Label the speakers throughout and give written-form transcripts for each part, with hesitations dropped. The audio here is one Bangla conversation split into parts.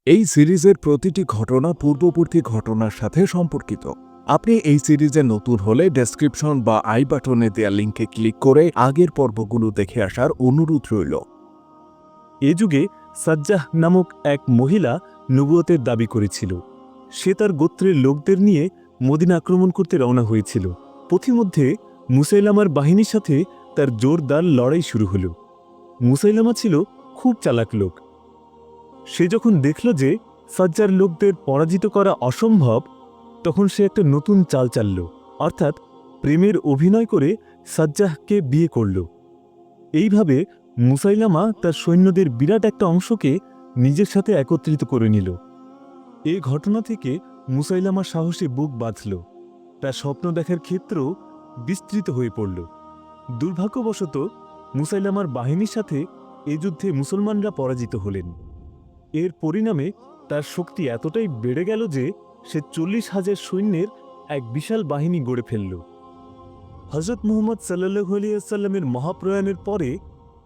Speaker 1: এই সিরিজের প্রতিটি ঘটনা পূর্ববর্তী ঘটনার সাথে সম্পর্কিত। আপনি এই সিরিজে নতুন হলে ডেসক্রিপশন বা আই বাটনে দেওয়া লিঙ্কে ক্লিক করে আগের পর্বগুলো দেখে আসার অনুরোধ রইল।
Speaker 2: এ যুগে সাজ্জাহ নামক এক মহিলা নবুয়তের দাবি করেছিল। সে তার গোত্রের লোকদের নিয়ে মদিনা আক্রমণ করতে রওনা হয়েছিল। পথিমধ্যে মুসাইলামার বাহিনীর সাথে তার জোরদার লড়াই শুরু হল। মুসাইলামা ছিল খুব চালাক লোক। সে যখন দেখল যে সাজ্জার লোকদের পরাজিত করা অসম্ভব, তখন সে একটা নতুন চাল চালল, অর্থাৎ প্রেমের অভিনয় করে সাজ্জাহকে বিয়ে করল। এইভাবে মুসাইলামা তার সৈন্যদের বিরাট একটা অংশকে নিজের সাথে একত্রিত করে নিল। এ ঘটনা থেকে মুসাইলামার সাহসে বুক বাঁধল। তার স্বপ্ন দেখার ক্ষেত্র বিস্তৃত হয়ে পড়ল। দুর্ভাগ্যবশত মুসাইলামার বাহিনীর সাথে এ যুদ্ধে মুসলমানরা পরাজিত হলেন। এর পরিণামে তার শক্তি এতটাই বেড়ে গেল যে সে 40,000 সৈন্যের এক বিশাল বাহিনী গড়ে ফেলল। হজরত মুহাম্মদ সাল্লাল্লাহু আলাইহি ওয়াসাল্লামের মহাপ্রয়াণের পরে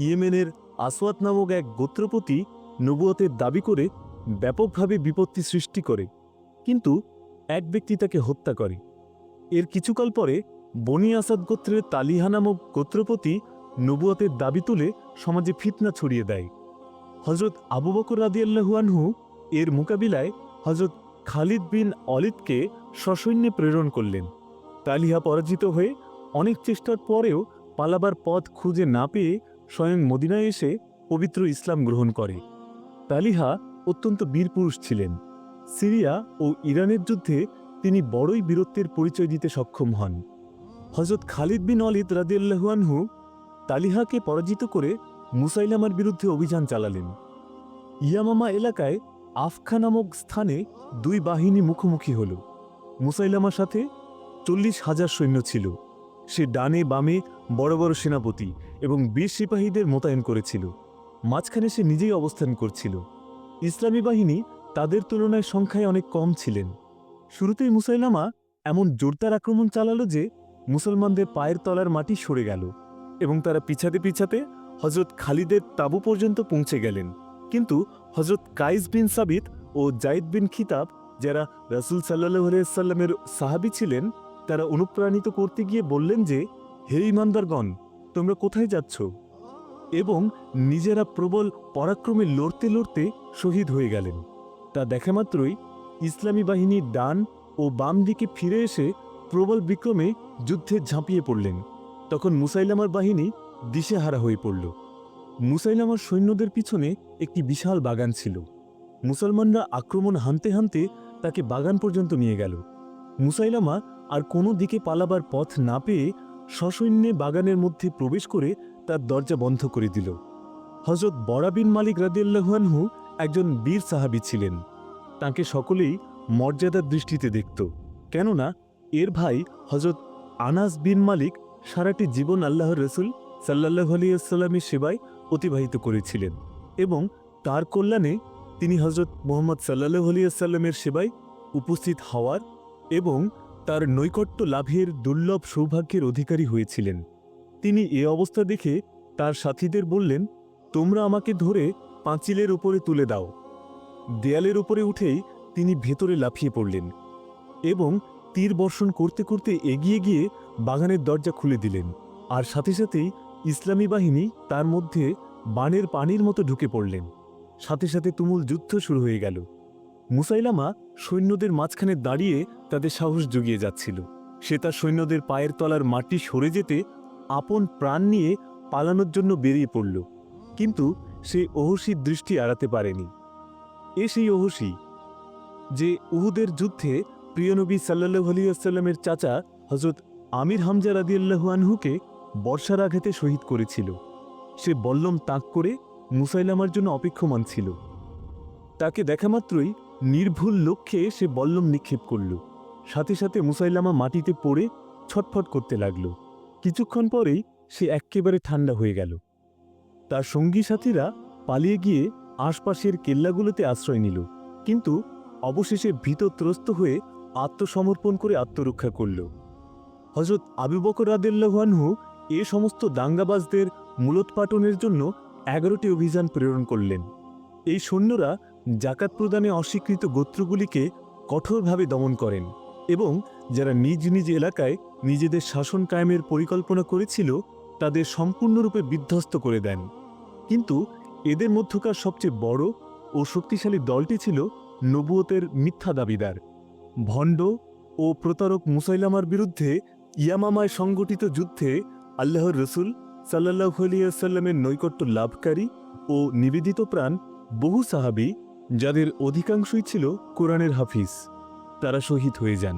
Speaker 2: ইয়েমেনের আসওয়াদ নামক এক গোত্রপতি নবুয়তের দাবি করে ব্যাপকভাবে বিপত্তি সৃষ্টি করে, কিন্তু এক ব্যক্তি তাকে হত্যা করে। এর কিছুকাল পরে বনি আসাদ গোত্রের তালিহা নামক গোত্রপতি নবুয়তের দাবি তুলে সমাজে ফিতনা ছড়িয়ে দেয়। হজরত আবু বকর রাদিয়াল্লাহু আনহু এর মোকাবিলায় হজরত খালিদ বিন অলিদকে সসৈন্যে প্রেরণ করলেন। তালিহা পরাজিত হয়ে অনেক চেষ্টার পরেও পালাবার পথ খুঁজে না পেয়ে স্বয়ং মদিনায় এসে পবিত্র ইসলাম গ্রহণ করে। তালিহা অত্যন্ত বীরপুরুষ ছিলেন। সিরিয়া ও ইরানের যুদ্ধে তিনি বড়ই বীরত্বের পরিচয় দিতে সক্ষম হন। হজরত খালিদ বিন অলিদ রাদিয়াল্লাহু আনহু তালিহাকে পরাজিত করে মুসাইলামার বিরুদ্ধে অভিযান চালালেন। ইয়ামামা এলাকায় আফখা নামক স্থানে দুই বাহিনী মুখোমুখি হল। মুসাইলামার সাথে 40,000 সৈন্য ছিল। সে ডানে বামে বড় বড় সেনাপতি এবং 20 সিপাহীদের মোতায়েন করেছিল। মাঝখানে সে নিজেই অবস্থান করছিল। ইসলামী বাহিনী তাদের তুলনায় সংখ্যায় অনেক কম ছিলেন। শুরুতেই মুসাইলামা এমন জোরদার আক্রমণ চালালো যে মুসলমানদের পায়ের তলার মাটি সরে গেল এবং তারা পিছাতে পিছাতে হজরত খালিদের তাঁবু পর্যন্ত পৌঁছে গেলেন। কিন্তু হজরত কাইস বিন সাবিত ও জাইদ বিন খিতাব, যারা রাসূল সাল্লাল্লাহু আলাইহি ওয়াসাল্লামের সাহাবী ছিলেন, তারা অনুপ্রাণিত করতে গিয়ে বললেন যে, হে ঈমানদারগণ, তোমরা কোথায় যাচ্ছ? এবং নিজেরা প্রবল পরাক্রমে লড়তে লড়তে শহীদ হয়ে গেলেন। তা দেখা মাত্রই ইসলামী বাহিনী ডান ও বাম দিকে ফিরে এসে প্রবল বিক্রমে যুদ্ধে ঝাঁপিয়ে পড়লেন। তখন মুসাইলামার বাহিনী দিশেহারা হয়ে পড়ল। মুসাইলামার সৈন্যদের পিছনে একটি বিশাল বাগান ছিল। মুসলমানরা আক্রমণ হানতে হানতে তাকে বাগান পর্যন্ত নিয়ে গেল। মুসাইলামা আর কোনো দিকে পালাবার পথ না পেয়ে সসৈন্যে বাগানের মধ্যে প্রবেশ করে তার দরজা বন্ধ করে দিল। হজরত বরা বিন মালিক রাদিয়াল্লাহু আনহু একজন বীর সাহাবী ছিলেন। তাঁকে সকলেই মর্যাদার দৃষ্টিতে দেখত, কেননা এর ভাই হজরত আনাস বিন মালিক সারাটি জীবন আল্লাহর রসুল সাল্লাল্লাহু আলাইহি ওয়াসাল্লামের সেবায় অতিবাহিত করেছিলেন এবং তার কল্যাণে তিনি হজরত মুহাম্মদ সাল্লাল্লাহু আলাইহি ওয়াসাল্লামের সেবায় উপস্থিত হওয়ার এবং তার নৈকট্য লাভের দুর্লভ সৌভাগ্যের অধিকারী হয়েছিলেন। তিনি এ অবস্থা দেখে তার সাথীদের বললেন, তোমরা আমাকে ধরে পাঁচিলের উপরে তুলে দাও। দেয়ালের উপরে উঠেই তিনি ভেতরে লাফিয়ে পড়লেন এবং তীর বর্ষণ করতে করতে এগিয়ে গিয়ে বাগানের দরজা খুলে দিলেন। আর সাথে সাথেই ইসলামী বাহিনী তার মধ্যে বানের পানির মতো ঢুকে পড়লেন। সাথে সাথে তুমুল যুদ্ধ শুরু হয়ে গেল। মুসাইলামা সৈন্যদের মাঝখানে দাঁড়িয়ে তাদের সাহস জুগিয়ে যাচ্ছিল। সে তার সৈন্যদের পায়ের তলার মাটি সরে যেতে আপন প্রাণ নিয়ে পালানোর জন্য বেরিয়ে পড়ল, কিন্তু সে ওহসীর দৃষ্টি এড়াতে পারেনি। এ সেই ওহসী যে উহুদের যুদ্ধে প্রিয়নবী সাল্লাল্লাহু আলাইহি ওয়াসাল্লামের চাচা হযরত আমির হামজা রাদিয়াল্লাহু আনহুকে বর্ষার আঘাতে শহীদ করেছিল। সে বল্লম তাক করে মুসাইলামার জন্য অপেক্ষমান ছিল। তাকে দেখামাত্রই নির্ভুল লক্ষ্যে সে বল্লম নিক্ষেপ করল। সাথে সাথে মুসাইলামা মাটিতে পড়ে ছটফট করতে লাগল। কিছুক্ষণ পরেই সে এক্কেবারে ঠান্ডা হয়ে গেল। তার সঙ্গী সাথীরা পালিয়ে গিয়ে আশপাশের কেল্লাগুলোতে আশ্রয় নিল, কিন্তু অবশেষে ভীতত্রস্ত হয়ে আত্মসমর্পণ করে আত্মরক্ষা করল। হযরত আবু বকর রাদিয়াল্লাহু আনহু এ সমস্ত দাঙ্গাবাজদের মূলোৎপাটনের জন্য 11টি অভিযান প্রেরণ করলেন। এই সৈন্যরা জাকাত প্রদানে অস্বীকৃত গোত্রগুলিকে কঠোরভাবে দমন করেন এবং যারা নিজ নিজ এলাকায় নিজেদের শাসন কায়েমের পরিকল্পনা করেছিল তাদের সম্পূর্ণরূপে বিধ্বস্ত করে দেন। কিন্তু এদের মধ্যকার সবচেয়ে বড় ও শক্তিশালী দলটি ছিল নবুয়তের মিথ্যা দাবিদার। ভণ্ড ও প্রতারক মুসাইলামার বিরুদ্ধে ইয়ামামায় সংগঠিত যুদ্ধে আল্লাহর রসুল সাল্লাল্লাহু আলাইহি ওয়াসাল্লামের নৈকট্য লাভকারী ও নিবেদিত প্রাণ বহু সাহাবী, যাদের অধিকাংশই ছিল কোরআনের হাফিজ, তারা শহীদ হয়ে যান।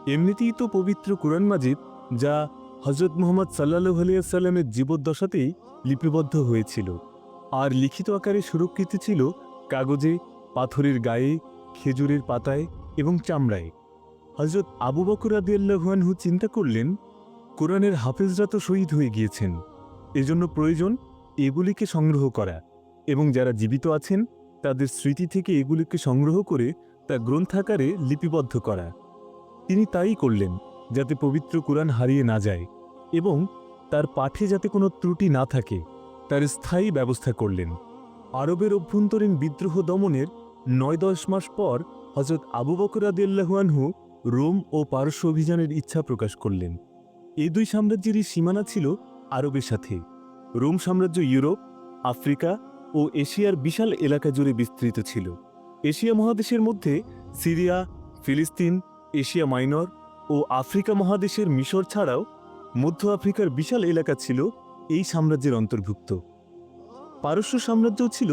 Speaker 2: এমনিতেই তো পবিত্র কোরআন মাজিদ, যা হযরত মুহাম্মদ সাল্লাল্লাহু আলাইহি ওয়াসাল্লামের জীবদ্দশাতেই লিপিবদ্ধ হয়েছিল আর লিখিত আকারে সুরক্ষিত ছিল কাগজে, পাথরের গায়ে, খেজুরের পাতায় এবং চামড়ায়। হযরত আবু বকর রাদিয়াল্লাহু আনহু চিন্তা করলেন, কোরআনের হাফেজরা তো শহীদ হয়ে গিয়েছেন, এজন্য প্রয়োজন এগুলিকে সংগ্রহ করা এবং যারা জীবিত আছেন তাদের স্মৃতি থেকে এগুলিকে সংগ্রহ করে তা গ্রন্থাকারে লিপিবদ্ধ করা। তিনি তাই করলেন, যাতে পবিত্র কোরআন হারিয়ে না যায় এবং তার পাঠে যাতে কোনো ত্রুটি না থাকে, তার স্থায়ী ব্যবস্থা করলেন। আরবের অভ্যন্তরীণ বিদ্রোহ দমনের ৯-১০ মাস পর হযরত আবু বকর রাদিয়াল্লাহু আনহু রোম ও পারস্য অভিযানের ইচ্ছা প্রকাশ করলেন। এই দুই সাম্রাজ্যেরই সীমানা ছিল আরবের সাথে। রোম সাম্রাজ্য ইউরোপ, আফ্রিকা ও এশিয়ার বিশাল এলাকা জুড়ে বিস্তৃত ছিল। এশিয়া মহাদেশের মধ্যে সিরিয়া, ফিলিস্তিন, এশিয়া মাইনর ও আফ্রিকা মহাদেশের মিশর ছাড়াও মধ্য আফ্রিকার বিশাল এলাকা ছিল এই সাম্রাজ্যের অন্তর্ভুক্ত। পারস্য সাম্রাজ্যও ছিল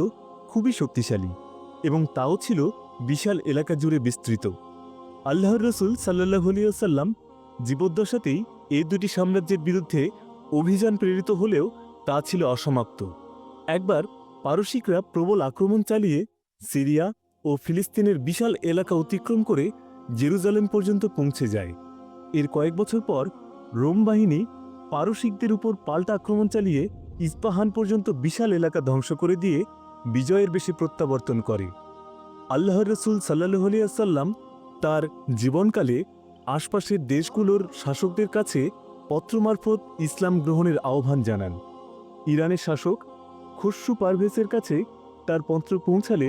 Speaker 2: খুবই শক্তিশালী এবং তাও ছিল বিশাল এলাকা জুড়ে বিস্তৃত। আল্লাহর রসুল সাল্লাল্লাহু আলাইহি ওয়াসাল্লাম জীবদ্দশাতেই এই দুটি সাম্রাজ্যের বিরুদ্ধে অভিযান প্রেরিত হলেও তা ছিল অসমাপ্ত। একবার পারসিকরা প্রবল আক্রমণ চালিয়ে সিরিয়া ও ফিলিস্তিনের বিশাল এলাকা অতিক্রম করে জেরুজালেম পর্যন্ত পৌঁছে যায়। এর কয়েক বছর পর রোম বাহিনী পারসিকদের উপর পাল্টা আক্রমণ চালিয়ে ইস্পাহান পর্যন্ত বিশাল এলাকা ধ্বংস করে দিয়ে বিজয়ের বেশি প্রত্যাবর্তন করে। আল্লাহর রসুল সাল্লাল্লাহু আলাইহি ওয়াসাল্লাম তার জীবনকালে আশপাশের দেশগুলোর শাসকদের কাছে পত্র মারফত ইসলাম গ্রহণের আহ্বান জানান। ইরানের শাসক খসরু পারভেজের কাছে তার পত্র পৌঁছালে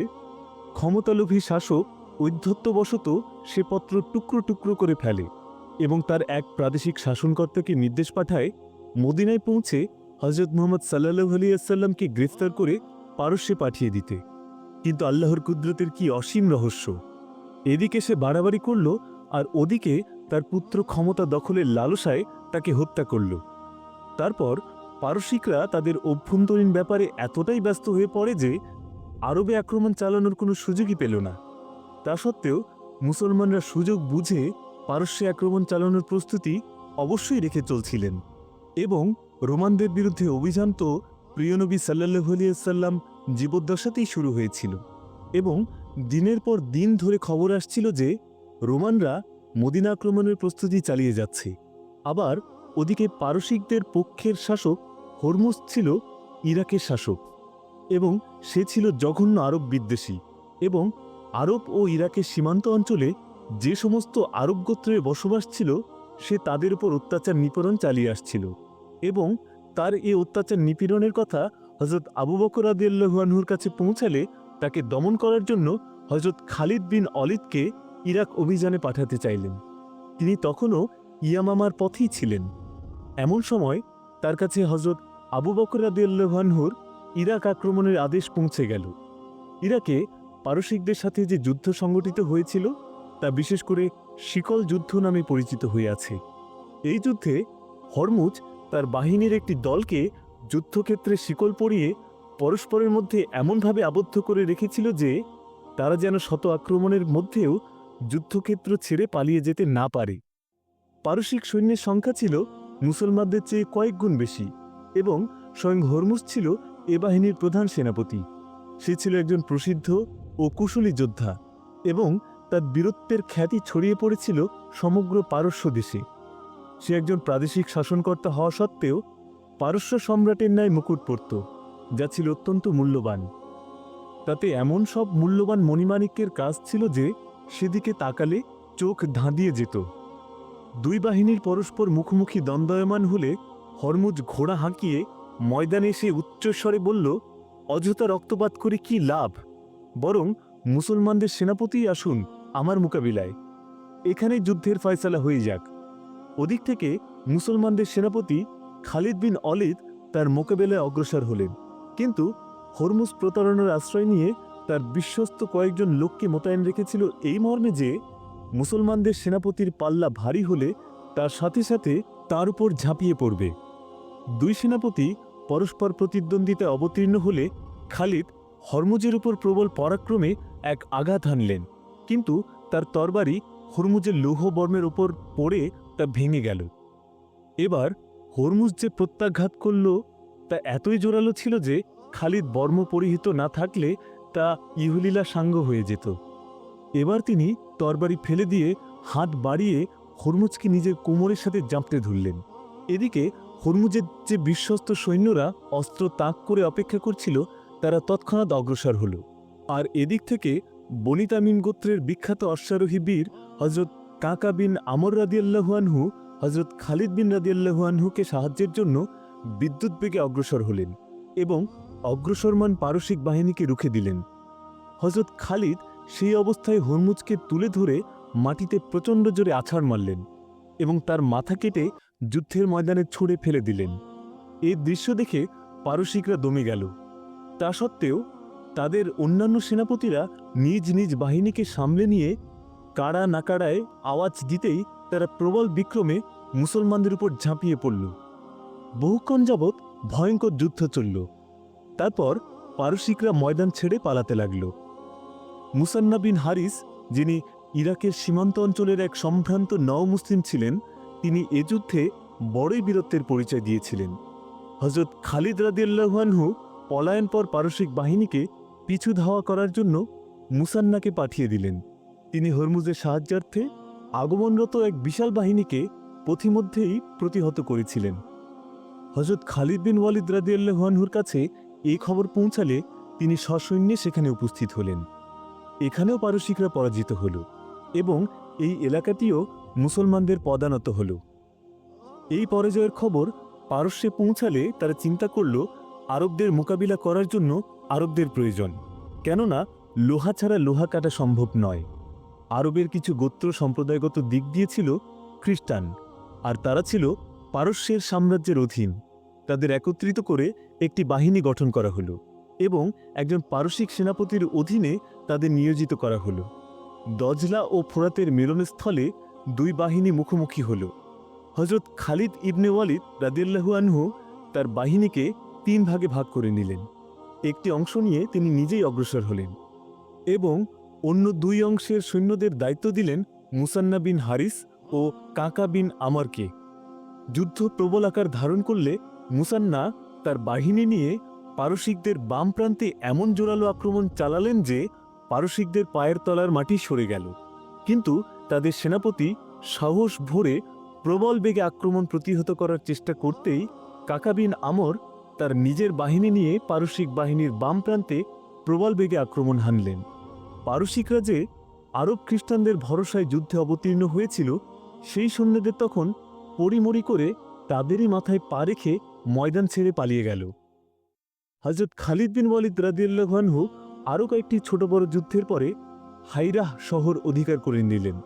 Speaker 2: ক্ষমতালোভী শাসক ঔদ্ধত্যবশত সে পত্র টুকরো টুকরো করে ফেলে এবং তার এক প্রাদেশিক শাসনকর্তাকে নির্দেশ পাঠায় মদিনায় পৌঁছে হযরত মুহাম্মদ সাল্লাল্লাহু আলাইহি ওয়াসাল্লামকে গ্রেফতার করে পারস্যে পাঠিয়ে দিতে। কিন্তু আল্লাহর কুদরতের কি অসীম রহস্য! এদিকে সে বাড়াবাড়ি করল আর ওদিকে তার পুত্র ক্ষমতা দখলের লালসায় তাকে হত্যা করল। তারপর পারসিকরা তাদের অভ্যন্তরীণ ব্যাপারে এতটাই ব্যস্ত হয়ে পড়ে যে আরবে আক্রমণ চালানোর কোনো সুযোগই পেল না। তা সত্ত্বেও মুসলমানরা সুযোগ বুঝে পারস্যে আক্রমণ চালানোর প্রস্তুতি অবশ্যই রেখে চলছিলেন এবং রোমানদের বিরুদ্ধে অভিযান তো প্রিয় নবী সাল্লাল্লাহু আলাইহি ওয়াসাল্লাম জীবদ্দশাতেই শুরু হয়েছিল এবং দিনের পর দিন ধরে খবর আসছিল যে রোমানরা মদিনা আক্রমণের প্রস্তুতি চালিয়ে যাচ্ছে। আবার ওদিকে পারসিকদের পক্ষের শাসক হরমুজ ছিল ইরাকের শাসক এবং সে ছিল জঘন্য আরব বিদ্বেষী এবং আরব ও ইরাকের সীমান্ত অঞ্চলে যে সমস্ত আরব গোত্রের বসবাস ছিল সে তাদের উপর অত্যাচার নিপীড়ন চালিয়ে আসছিল এবং তার এই অত্যাচার নিপীড়নের কথা হযরত আবু বকর রাদিয়াল্লাহু আনহুর কাছে পৌঁছালে তাকে দমন করার জন্য হযরত খালিদ বিন অলিদকে ইরাক অভিযানে পাঠাতে চাইলেন। তিনি তখনও ইয়ামামার পথেই ছিলেন। এমন সময় তার কাছে হযরত আবু বকর রাদিয়াল্লাহু আনহুর ইরাক আক্রমণের আদেশ পৌঁছে গেল। ইরাকে পারসিকদের সাথে যে যুদ্ধ সংগঠিত হয়েছিল তা বিশেষ করে শিকল যুদ্ধ নামে পরিচিত হয়ে আছে। এই যুদ্ধে হরমুজ তার বাহিনীর একটি দলকে যুদ্ধক্ষেত্রে শিকল পরিয়ে পরস্পরের মধ্যে এমনভাবে আবদ্ধ করে রেখেছিল যে তারা যেন শত আক্রমণের মধ্যেও যুদ্ধক্ষেত্র ছেড়ে পালিয়ে যেতে না পারে। পারসিক সৈন্যের সংখ্যা ছিল মুসলমানদের চেয়ে কয়েক গুণ বেশি এবং স্বয়ং হরমুজ ছিল এ বাহিনীর প্রধান সেনাপতি। সে ছিল একজন প্রসিদ্ধ ও কুশলী যোদ্ধা এবং তার বীরত্বের খ্যাতি ছড়িয়ে পড়েছিল সমগ্র পারস্য দেশে। সে একজন প্রাদেশিক শাসনকর্তা হওয়া সত্ত্বেও পারস্য সম্রাটের ন্যায় মুকুট পরত, যা ছিল অত্যন্ত মূল্যবান। তাতে এমন সব মূল্যবান মণিমাণিক্যের কাজ ছিল যে সেদিকে তাকালে চোখ ধাঁধিয়ে যেত। দুই বাহিনীর পরস্পর মুখোমুখি দ্বন্দ্বয়মান হলে হরমুজ ঘোড়া হাঁকিয়ে ময়দানে এসে উচ্চস্বরে বলল, অযথা রক্তপাত করে কি লাভ, বরং মুসলমানদের সেনাপতি আসুন আমার মোকাবিলায়, এখানেই যুদ্ধের ফয়সালা হয়ে যাক। ওদিক থেকে মুসলমানদের সেনাপতি খালিদ বিন অলিদ তার মোকাবিলায় অগ্রসর হলেন, কিন্তু হরমুজ প্রতারণার আশ্রয় নিয়ে তার বিশ্বস্ত কয়েকজন লোককে মোতায়েন রেখেছিল এই মর্মে যে মুসলমানদের সেনাপতির পাল্লা ভারী হলে তার সাথে সাথে তার উপর ঝাঁপিয়ে পড়বে। দুই সেনাপতি পরস্পর প্রতিদ্বন্দ্বিতায় অবতীর্ণ হলে খালিদ হরমুজের উপর প্রবল পরাক্রমে এক আঘাত হানলেন, কিন্তু তার তরবারি হরমুজের লৌহ বর্মের উপর পড়ে তা ভেঙে গেল। এবার হরমুজ যে প্রত্যাঘাত করল তা এতই জোরালো ছিল যে খালিদ বর্ম পরিহিত না থাকলে তা ইহুলীলা সাঙ্গ হয়ে যেত। এবার তিনি তরবারি ফেলে দিয়ে হাত বাড়িয়ে হরমুজকে নিজের কোমরের সাথে জাপটে ধরলেন। এদিকে হরমুজের যে বিশ্বস্ত সৈন্যরা অস্ত্র তাক করে অপেক্ষা করছিল তারা তৎক্ষণাৎ অগ্রসর হল। আর এদিক থেকে বনী তামিম গোত্রের বিখ্যাত অশ্বারোহী বীর হজরত কাকা বিন আমর রাদিয়াল্লাহু আনহু হজরত খালিদ বিন রাদিয়াল্লাহু আনহুকে সাহায্যের জন্য বিদ্যুৎ বেগে অগ্রসর হলেন এবং অগ্রসরমান পারসিক বাহিনীকে রুখে দিলেন। হজরত খালিদ সেই অবস্থায় হরমুজকে তুলে ধরে মাটিতে প্রচণ্ড জোরে আছাড় মারলেন এবং তার মাথা কেটে যুদ্ধের ময়দানে ছুঁড়ে ফেলে দিলেন। এই দৃশ্য দেখে পারসিকরা দমে গেল। তা সত্ত্বেও তাদের অন্যান্য সেনাপতিরা নিজ নিজ বাহিনীকে সামলে নিয়ে কাড়া নাকাড়ায় আওয়াজ দিতেই তারা প্রবল বিক্রমে মুসলমানদের উপর ঝাঁপিয়ে পড়ল। বহুক্ষণ যাবৎ ভয়ঙ্কর যুদ্ধ চলল। তারপর পারসিকরা ময়দান ছেড়ে পালাতে লাগল। মুসান্না বিন হারিস, যিনি ইরাকের সীমান্ত অঞ্চলের এক সম্ভ্রান্ত নও-মুসলিম ছিলেন, তিনি এ যুদ্ধে বড়ই বীরত্বের পরিচয় দিয়েছিলেন। হজরত খালিদ রাদিয়াল্লাহু আনহু পলায়নপর পারসিক বাহিনীকে পিছু ধাওয়া করার জন্য মুসান্নাকে পাঠিয়ে দিলেন। তিনি হরমুজের সাহায্যার্থে আগমনরত এক বিশাল বাহিনীকে পথিমধ্যেই প্রতিহত করেছিলেন। হজরত খালিদ বিন ওয়ালিদ রাদিয়াল্লাহু আনহুর কাছে এই খবর পৌঁছালে তিনি সসৈন্যে সেখানে উপস্থিত হলেন। এখানেও পারসিকরা পরাজিত হল এবং এই এলাকাটিও মুসলমানদের পদানত হল। এই পরাজয়ের খবর পারস্যে পৌঁছালে তারা চিন্তা করল আরবদের মোকাবিলা করার জন্য আরবদের প্রয়োজন, কেননা লোহা ছাড়া লোহা কাটা সম্ভব নয়। আরবের কিছু গোত্র সম্প্রদায়গত দিক দিয়ে ছিল খ্রিস্টান, আর তারা ছিল পারস্যের সাম্রাজ্যের অধীন। তাদের একত্রিত করে একটি বাহিনী গঠন করা হলো এবং একজন পারসিক সেনাপতির অধীনে তাদের নিয়োজিত করা হলো। দজলা ও ফোরাতের মিলনস্থলে দুই বাহিনী মুখোমুখি হল। হজরত খালিদ ইবনে ওয়ালিদ রাদিয়াল্লাহু আনহু তার বাহিনীকে 3 ভাগে ভাগ করে নিলেন। একটি অংশ নিয়ে তিনি নিজেই অগ্রসর হলেন এবং অন্য 2 অংশের সৈন্যদের দায়িত্ব দিলেন মুসান্না বিন হারিস ও কাকা বিন আমরকে। যুদ্ধ প্রবল আকার ধারণ করলে মুসান্না তার বাহিনী নিয়ে পারসিকদের বাম প্রান্তে এমন জোরালো আক্রমণ চালালেন যে পারসিকদের পায়ের তলার মাটি সরে গেল, কিন্তু তাদের সেনাপতি সাহস ভরে প্রবল বেগে আক্রমণ প্রতিহত করার চেষ্টা করতেই কাকা বিন আমর তার নিজের বাহিনী নিয়ে পারসিক বাহিনীর বাম প্রান্তে প্রবল বেগে আক্রমণ হানলেন। পারসিকরা যে আরব খ্রিস্টানদের ভরসায় যুদ্ধে অবতীর্ণ হয়েছিল, সেই সৈন্যদের তখন পরিমরি করে তাদেরই মাথায় পা রেখে ময়দান ছেড়ে পালিয়ে গেল। হজরত খালিদ বিন ওয়ালিদ রাদিয়াল্লাহু আনহু আরও কয়েকটি ছোট বড় যুদ্ধের পরে হাইরাহ শহর অধিকার করে নিলেন।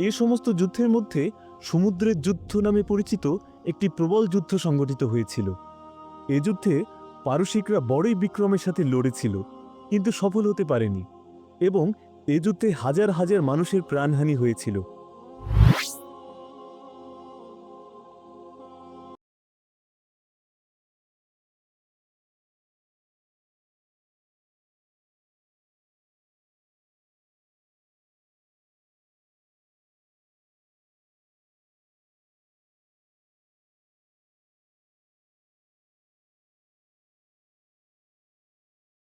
Speaker 2: এ সমস্ত যুদ্ধের মধ্যে সমুদ্রের যুদ্ধ নামে পরিচিত একটি প্রবল যুদ্ধ সংগঠিত হয়েছিল। এ যুদ্ধে পারসিকরা বড়ই বিক্রমের সাথে লড়েছিল, কিন্তু সফল হতে পারেনি এবং এ যুদ্ধে হাজার হাজার মানুষের প্রাণহানি হয়েছিল।